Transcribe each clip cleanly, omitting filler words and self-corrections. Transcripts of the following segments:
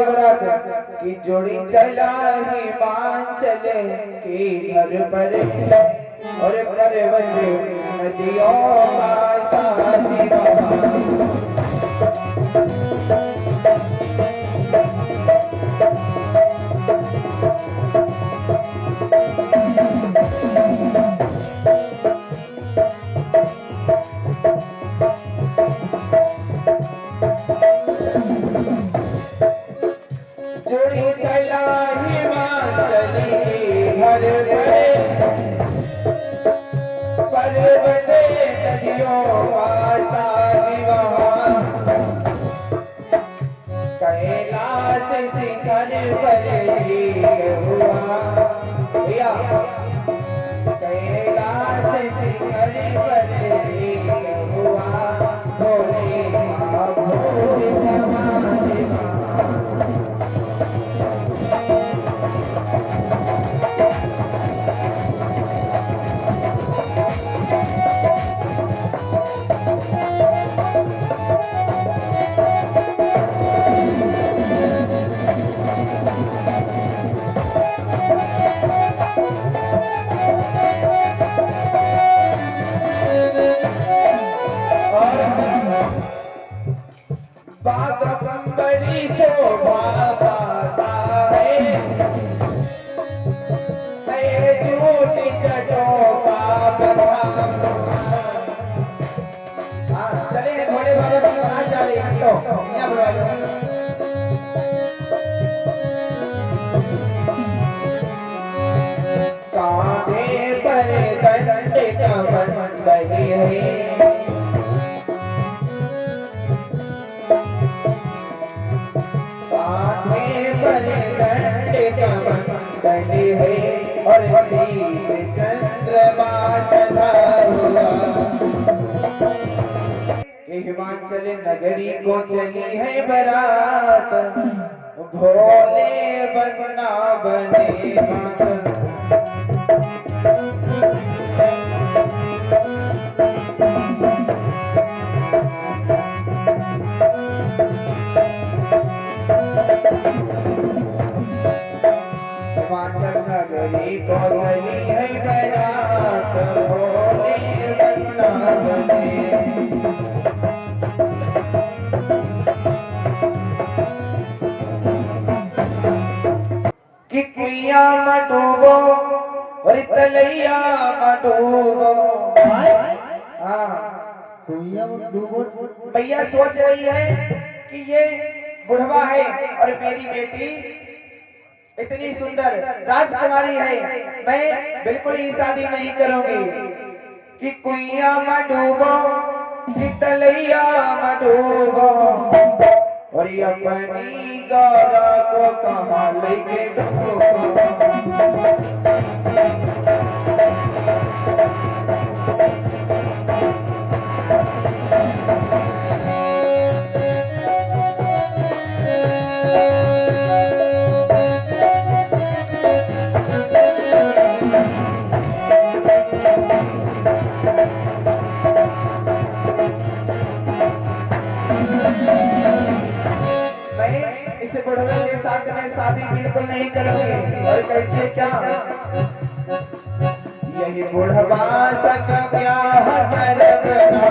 बारात की जोड़ी चला हिमाचल के घर पर और पर्वत नदियों का साजी जोड़ी चला हिमाचल के घर पर्वत नदियों का साजी वहाँ कैलाश शिखर पर हुआ भैया कैलाश शिखर पर हुआ भोले भोले समाज बड़ी शोभा पाता है झूठी जटों का चले भोले बाबा की कहाँ जा रही है कांधे पर दंड कमन लगे है बने है और शीश चंद्रमा सधा हुआ हिमाचल नगरी को चली है बारात भोले बनना बने माता हिमाचल नगरी को चली है बारात भोले बनना बने कि कुइया मडूबो और तलैया मडूबो कुइया मडूबो भैया सोच रही है कि ये बुढ़वा है और मेरी बेटी इतनी सुंदर राजकुमारी है मैं बिल्कुल ही शादी नहीं करूंगी कि कुइया मडूबो कि तलैया मडूबो और ये अपनी गौरा को कहाँ लेके इसे बुढ़वे के साथ में शादी बिल्कुल नहीं करूंगी और कहती क्या यही बुढ़वा सक ब्याह करना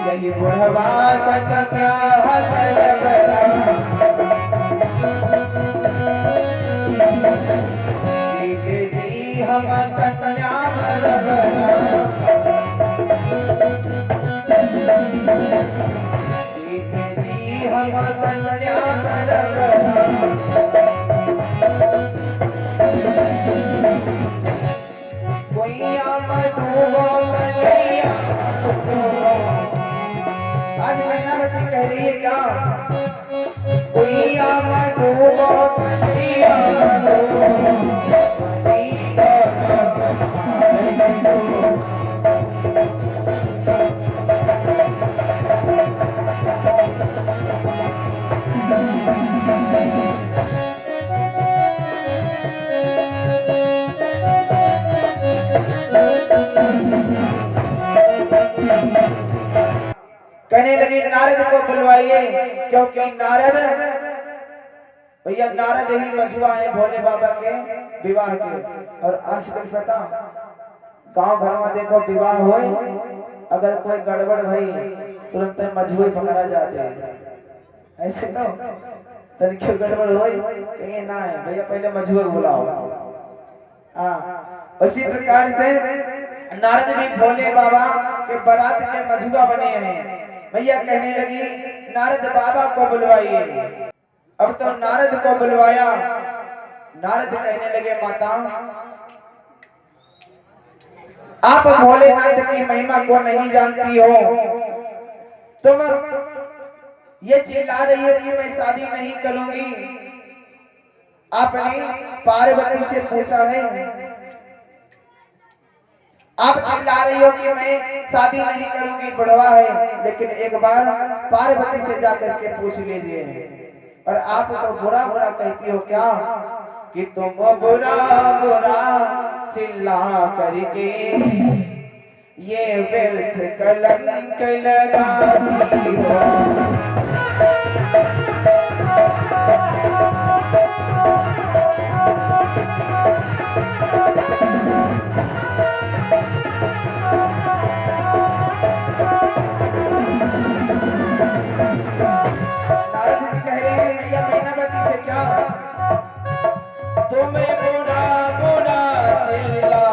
यही बुढ़वा सक ब्याह करना जी हम कन्या आज मैनावती कह रही है क्या कहने लगी नारद को बुलवाइए, क्योंकि नारद भैया नारद ही मझुआ है भोले बाबा के विवाह के। और आजकल पता गांव घर में देखो विवाह हो, अगर कोई गड़बड़ भई तुरंत मझुए पकड़ा जाते हैं। ऐसे तो तनिक गड़बड़ हो कहीं ना है भैया पहले मझुए बुलाओ। उसी प्रकार से नारद भी भोले बाबा के बारात के मझुआ बने हैं। भैया कहने लगी नारद बाबा को बुलवाइए। अब तो नारद को बुलवाया। नारद कहने लगे माता आप भोलेनाथ की महिमा को नहीं जानती हो, तुम ये चिल्ला रही हो कि मैं शादी नहीं करूंगी। आपने पार्वती से पूछा है, आप चिल्ला रही हो कि मैं शादी नहीं करूंगी, बुढ़वा है, लेकिन एक बार पार्वती से जाकर के पूछ लीजिए। और आप तो बुरा बुरा कहती हो क्या कि तुम बुरा बुरा चिल्ला करके ये व्यर्थ कलंक लगाती हो। तुम्हें बुरा बुरा चिल्ला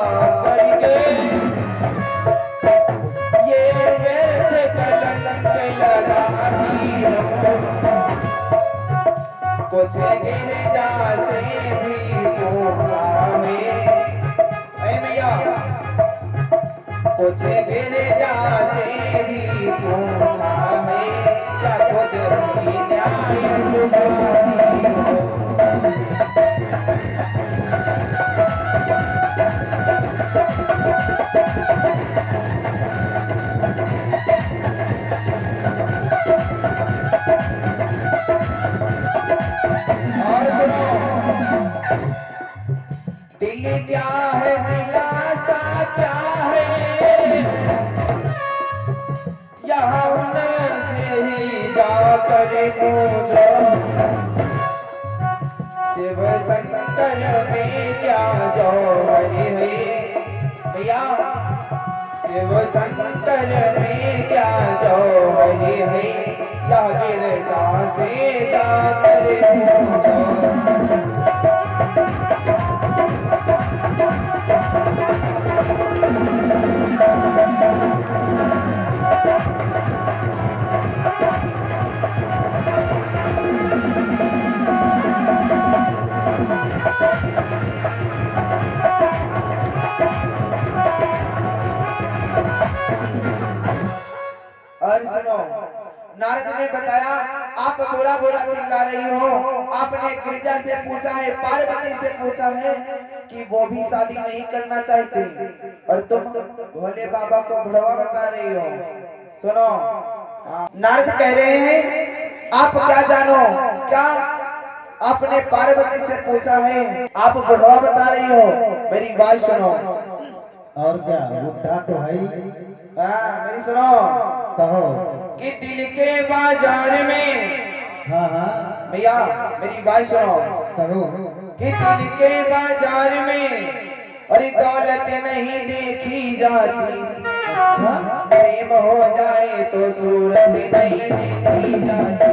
करके ये व्यर्थ कलंक लगाती हो। कुछ गिरजा से भी पूछा है भैया, कुछ गिरजा से भी पूछा है या खुद ही न्याय चुकाती हो। और सुनो दिल्ली क्या है दिलासा क्या है, यहाँ से ही जाकर पूछो शिव शंकर में क्या जौहर है। भैया शिव शंकर में क्या जौहर है, या गिरजा से जाकर पूछो। और सुनो नारद ने बताया आप बुरा बुरा चिल्ला रही हो, आपने गिरिजा से पूछा है, पार्वती से पूछा है कि वो भी शादी नहीं करना चाहते, और तुम भोले बाबा को बुढ़वा बता रही हो। सुनो नारद कह रहे हैं आप क्या जानो, क्या आपने पार्वती से पूछा है, आप बुढ़वा बता रही हो। मेरी बात सुनो। और क्या बुढ़ा तो है। मेरी सुनो कहो कि दिल के बाजार में, हाँ हाँ भैया मेरी बात सुनो, कहो कि दिल के बाजार में और दौलत नहीं देखी जाती, अच्छा प्रेम हो जाए तो सूरत नहीं देखी जाती।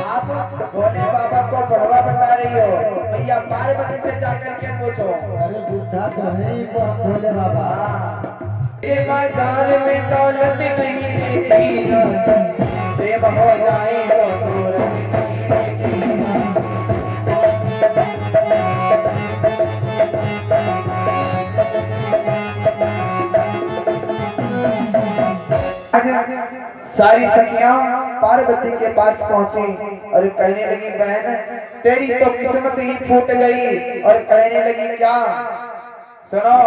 आप भोले बाबा को बुढ़वा बता रही हो, भैया पार्वती से जाकर के पूछो। अरे बुढ़ा तो है वो भोले बाबा। के बाजार में दौलत नहीं देखी जाती, प्रेम हो जाए तो सूरत नहीं देखी जाती। सारी सखियां पार्वती के पास पहुंची और कहने लगी बहन तेरी तो किस्मत ही फूट गई। और कहने लगी क्या, सुनो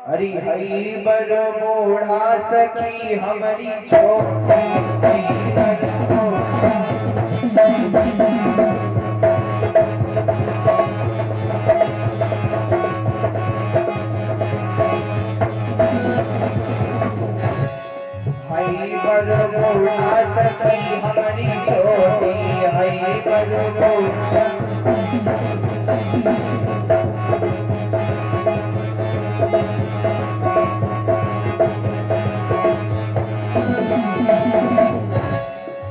हरी हरी बर बूढ़ा सखी हमारी छोटी बर हमारी छोटी है बरबोटा।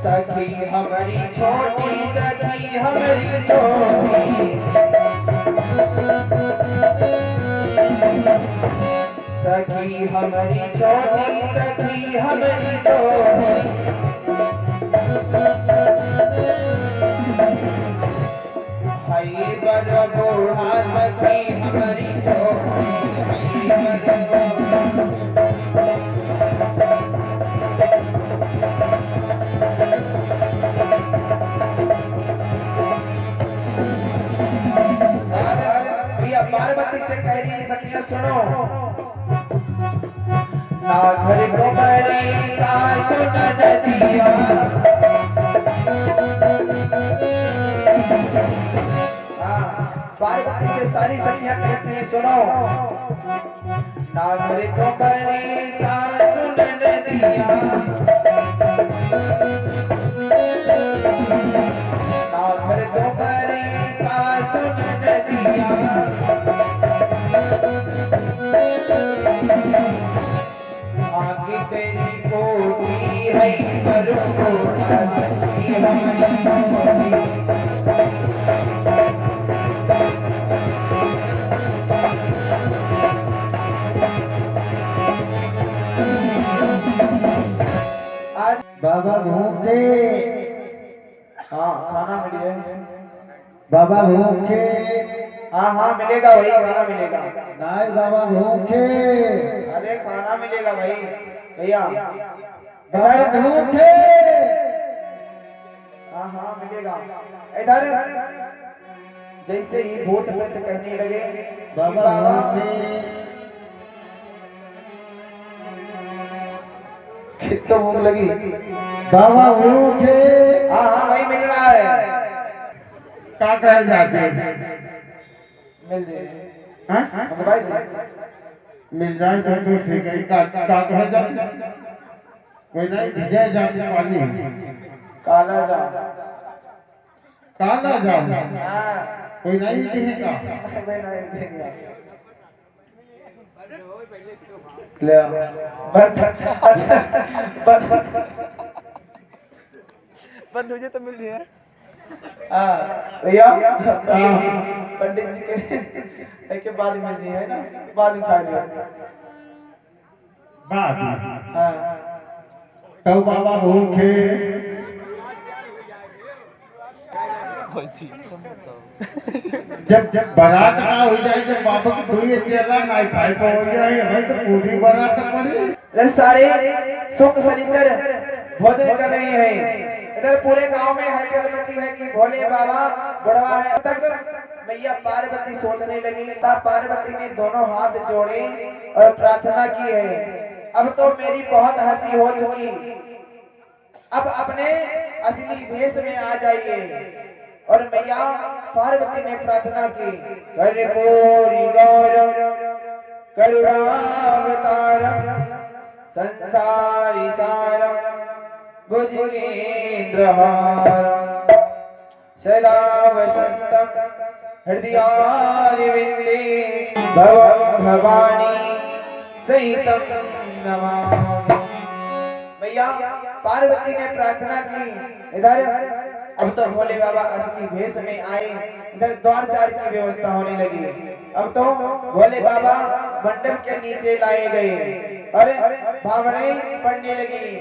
सखी हमारी छोटी, सखी हमारी छोटी, सखी हमारी छोटी, सखी हमारी छोटी, हाय बरबोड़ा सखी हमारी छोटी, हाय बरबोड़ा। पार्वती से कह रही है सखियां सुनो, ना घर को बड़ी सासु नदिया, पार्वती से सारी सखियां कहती हैं सुनो, ना घर को बड़ी सासु नदिया, ना घर को बड़ी सासु नदिया, आगे तेरी कोठी है बरबोड़ा सखी हमारी छोटी। बाबा भूखे, हाँ खाना मिले, बाबा भूखे, हाँ हाँ मिलेगा भाई, खाना मिलेगा। नहीं बाबा भूखे, अरे खाना मिलेगा भाई भैया, बाबा भूखे, हाँ हाँ मिलेगा। इधर जैसे ही भूत प्रेत कहने लगे बाबा भूखे, तो भूख लगी, बाबा भूखे, हाँ हाँ भाई मिल रहा है, क्या कह जाते हैं? मिल जाए हाँ? भाई, मिल जाए तो ठीक है। क्या कह जाते? कोई नहीं भिजा जाते पानी, काला जाम, काला जाम, हाँ कोई नहीं दिखेगा। भाई नहीं देंगे। ले आओ। अच्छा बंद मुझे तो मिल रही है। भैया पंडित जी के बाद मिल रही है ना, बाद में खा लिया। हाँ तो बाबा भूखे, जब बारात ना हो जाए, जब बाबा की दुई चेला ना खाए तो हो जाए, हमें तो पूरी बारात पड़ी। सारे सुख सनीचर भोजन कर रहे हैं। इधर पूरे गांव में हलचल मची है कि भोले बाबा बुढ़वा है। तक मैया पार्वती सोचने लगी, तब पार्वती ने दोनों हाथ जोड़े और प्रार्थना की है, अब तो मेरी बहुत हंसी हो चुकी, अब अपने असली भेष में आ जाइए। और मैया पार्वती ने प्रार्थना की, कर्पूरी गौरम करुणावतारम संसारी सारम भुजगेन्द्रहारम सदा वसंतम हृदयारविंदे भवं भवानी सहितं नमामि। मैया पार्वती ने प्रार्थना की, इधर अब तो भोले बाबा असली भेष में आए। इधर द्वार चार की व्यवस्था होने लगी। अब तो भोले बाबा मंडप के नीचे लाए गए और भावनाएं पड़ने लगी।